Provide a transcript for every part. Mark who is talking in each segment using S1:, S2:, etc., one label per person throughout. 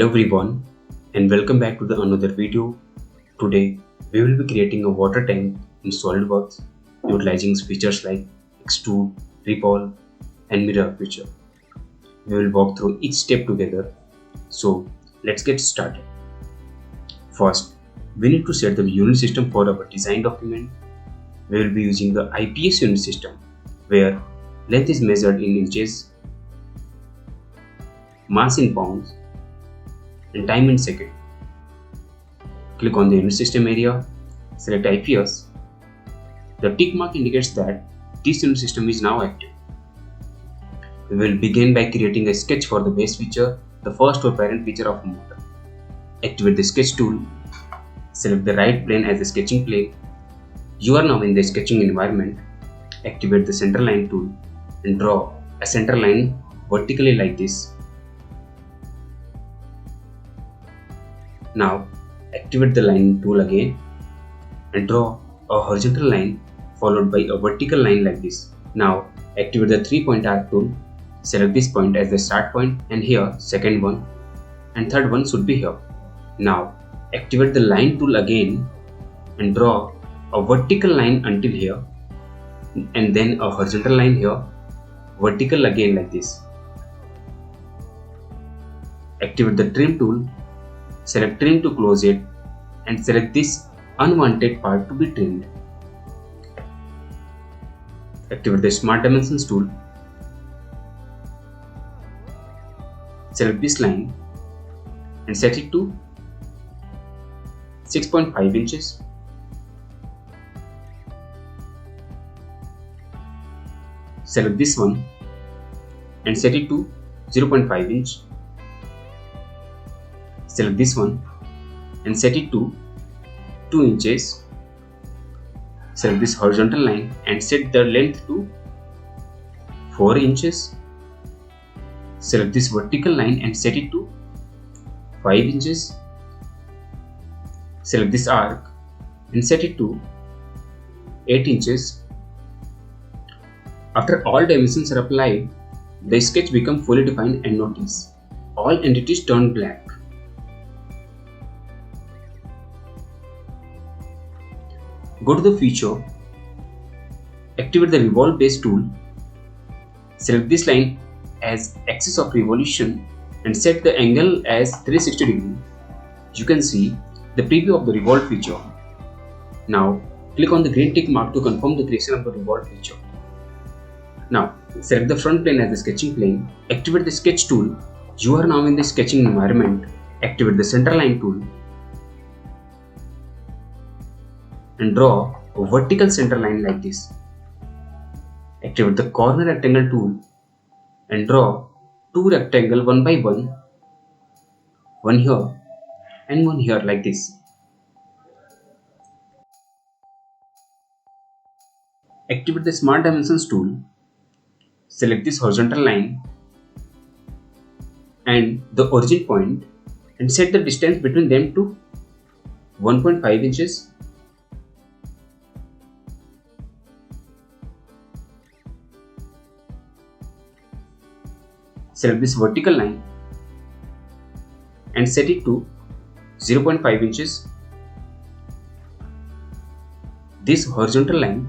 S1: Hello everyone and welcome back to another video. Today we will be creating a water tank in SolidWorks utilizing features like extrude, revolve and mirror feature. We will walk through each step together. So let's get started. First, we need to set the unit system for our design document. We will be using the IPS unit system where length is measured in inches, mass in pounds and time in second. Click on the unit system area, select IPS. The tick mark indicates that this unit system is now active. We will begin by creating a sketch for the base feature, the first or parent feature of motor. Activate the sketch tool, select the right plane as the sketching plane. You are now in the sketching environment. Activate the center line tool and draw a center line vertically like this. Now activate the line tool again and draw a horizontal line followed by a vertical line like this. Now activate the 3-point arc tool, select this point as the start point and here second one and third one should be here. Now activate the line tool again and draw a vertical line until here and then a horizontal line here, vertical again like this. Activate the trim tool, select trim to close it and select this unwanted part to be trimmed. Activate the smart dimensions tool, select this line and set it to 6.5 inches. Select this one and set it to 0.5 inch. Select this one and set it to 2 inches. Select this horizontal line and set the length to 4 inches. Select this vertical line and set it to 5 inches. Select this arc and set it to 8 inches. After all dimensions are applied, the sketch becomes fully defined and notice all entities turn black. Go to the feature, activate the revolve base tool, select this line as axis of revolution and set the angle as 360 degrees. You can see the preview of the revolve feature. Now click on the green tick mark to confirm the creation of the revolve feature. Now select the front plane as the sketching plane, activate the sketch tool. You are now in the sketching environment. Activate the center line tool and draw a vertical center line like this. Activate the corner rectangle tool and draw two rectangles one by one, one here and one here like this. Activate the smart dimensions tool, select this horizontal line and the origin point and set the distance between them to 1.5 inches. Select this vertical line and set it to 0.5 inches. This horizontal line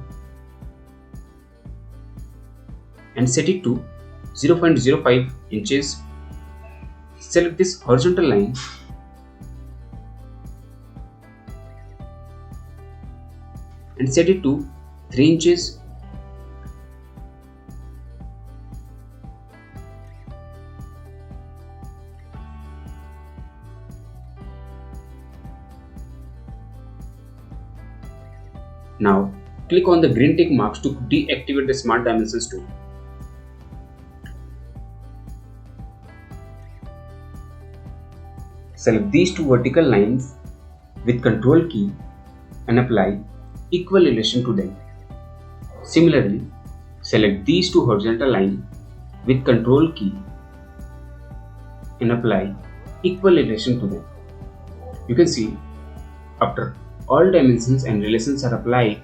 S1: and set it to 0.05 inches. Select this horizontal line and set it to 3 inches. Now click on the green tick marks to deactivate the smart dimensions tool. Select these two vertical lines with Ctrl key and apply equal relation to them. Similarly, select these two horizontal lines with Ctrl key and apply equal relation to them. You can see after all dimensions and relations are applied,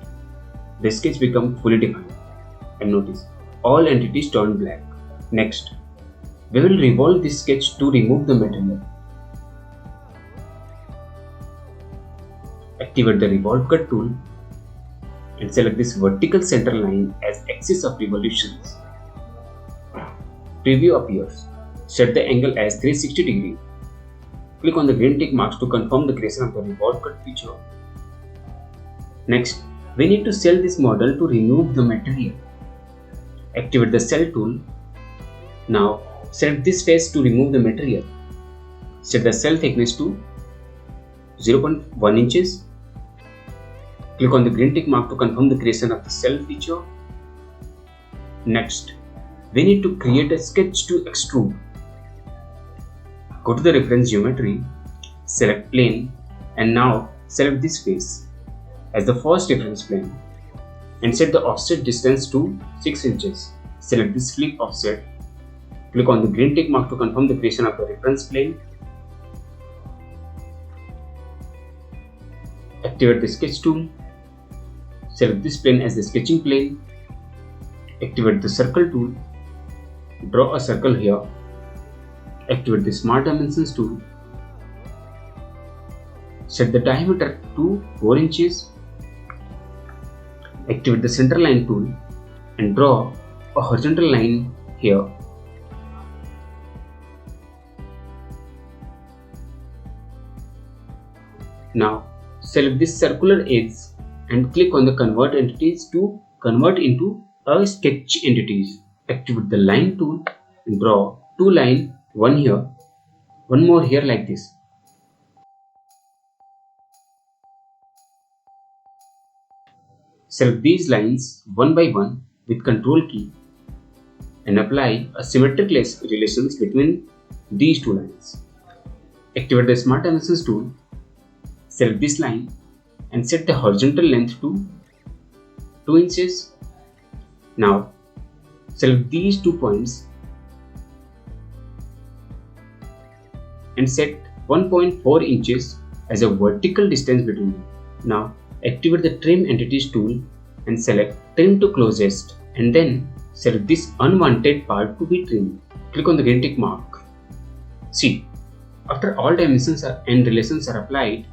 S1: the sketch becomes fully defined. And notice all entities turn black. Next, we will revolve this sketch to remove the material. Activate the revolve cut tool and select this vertical center line as axis of revolutions. Preview appears. Set the angle as 360 degree. Click on the green tick marks to confirm the creation of the revolve cut feature. Next, we need to sell this model to remove the material. Activate the cell tool. Now, select this face to remove the material. Set the cell thickness to 0.1 inches. Click on the green tick mark to confirm the creation of the cell feature. Next, we need to create a sketch to extrude. Go to the reference geometry, select plane, and now select this face as the first reference plane and set the offset distance to 6 inches. Select this flip offset. Click on the green tick mark to confirm the creation of the reference plane. Activate the sketch tool. Select this plane as the sketching plane. Activate the circle tool. Draw a circle here. Activate the smart dimensions tool. Set the diameter to 4 inches. Activate the center line tool and draw a horizontal line here. Now select this circular edge and click on the convert entities to convert into a sketch entities. Activate the line tool and draw two lines, one here, one more here like this. Select these lines one by one with Ctrl key and apply a symmetric relations between these two lines. Activate the smart dimensions tool. Select this line and set the horizontal length to 2 inches. Now select these 2 points and set 1.4 inches as a vertical distance between them. Now activate the trim entities tool and select trim to closest and then select this unwanted part to be trimmed. Click on the green tick mark. See, after all dimensions and relations are applied,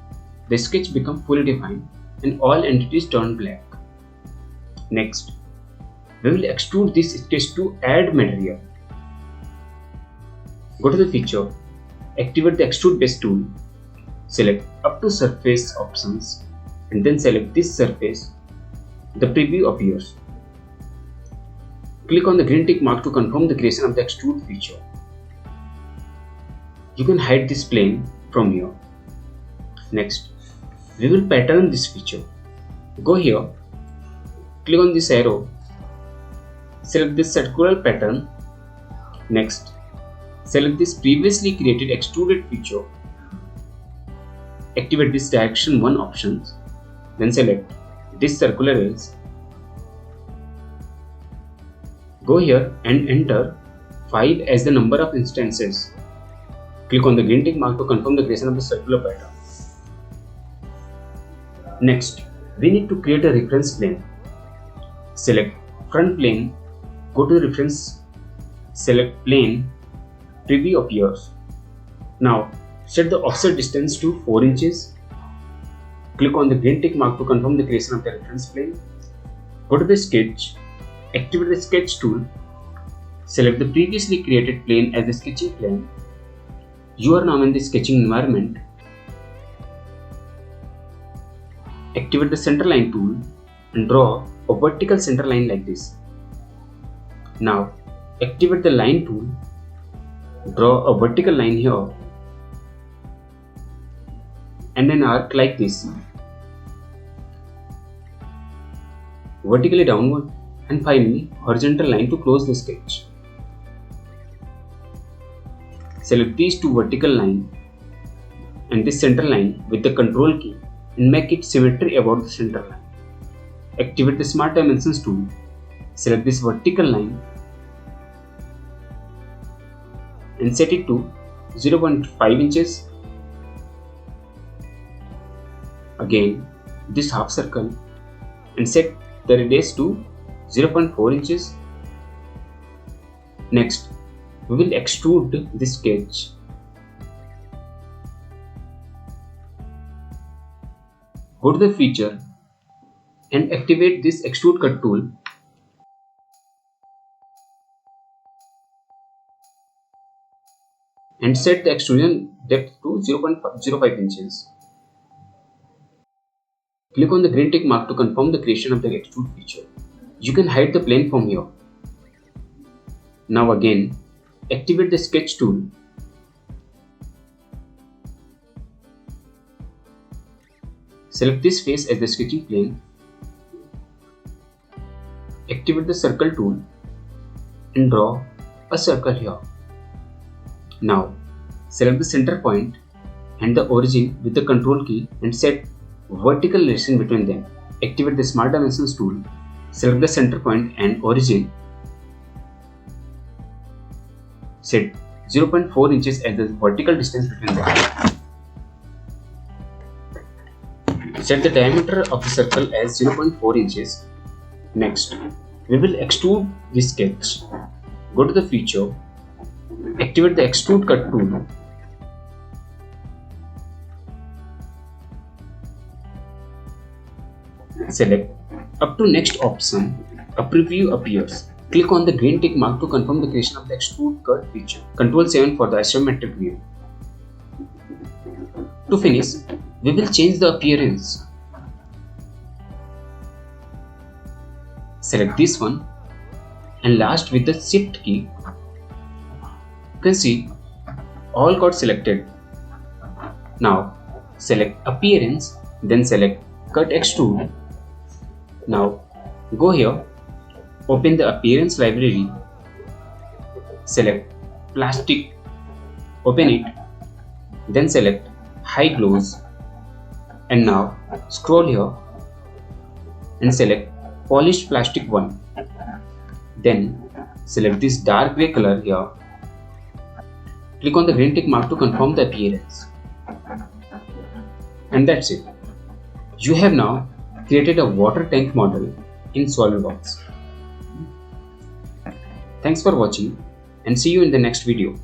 S1: the sketch becomes fully defined and all entities turn black. Next, we will extrude this sketch to add material. Go to the feature, activate the extrude base tool, select up to surface options and then select this surface. The preview appears. Click on the green tick mark to confirm the creation of the extrude feature. You can hide this plane from here. Next, we will pattern this feature. Go here, click on this arrow, select this circular pattern. Next, select this previously created extruded feature. Activate this direction 1 options, then select this circular edge. Go here and enter 5 as the number of instances. Click on the green tick mark to confirm the creation of the circular pattern. Next, we need to create a reference plane. Select front plane, go to the reference, select plane, preview appears. Now set the offset distance to 4 inches. Click on the green tick mark to confirm the creation of the reference plane. Go to the sketch, activate the sketch tool, select the previously created plane as the sketching plane. You are now in the sketching environment. Activate the center line tool and draw a vertical center line like this. Now activate the line tool, draw a vertical line here and an arc like this, vertically downward, and finally horizontal line to close the sketch. Select these two vertical lines and this center line with the Ctrl key and make it symmetry about the center line. Activate the smart dimensions tool, select this vertical line and set it to 0.5 inches. Again this half circle and set the radius to 0.4 inches. Next, we will extrude this sketch. Go to the feature and activate this extrude cut tool and set the extrusion depth to 0.05 inches. Click on the green tick mark to confirm the creation of the extrude feature. You can hide the plane from here. Now again, activate the sketch tool. Select this face as the sketching plane. Activate the circle tool and draw a circle here. Now, select the center point and the origin with the control key and set vertical relation between them. Activate the smart dimensions tool. Select the center point and origin. Set 0.4 inches as the vertical distance between them. Set the diameter of the circle as 0.4 inches. Next, we will extrude this sketch. Go to the feature. Activate the extrude cut tool. Select up to next option. A preview appears. Click on the green tick mark to confirm the creation of the extrude cut feature. Ctrl 7 for the isometric view. To finish, we will change the appearance. Select this one and last with the shift key. You can see all got selected. Now select appearance, then select cut extrude. Now go here, open the appearance library, select plastic, open it, then select high gloss, and now scroll here and select polished plastic 1. Then select this dark grey color here. Click on the green tick mark to confirm the appearance. And that's it. You have now created a water tank model in SOLIDWORKS. Thanks for watching and see you in the next video.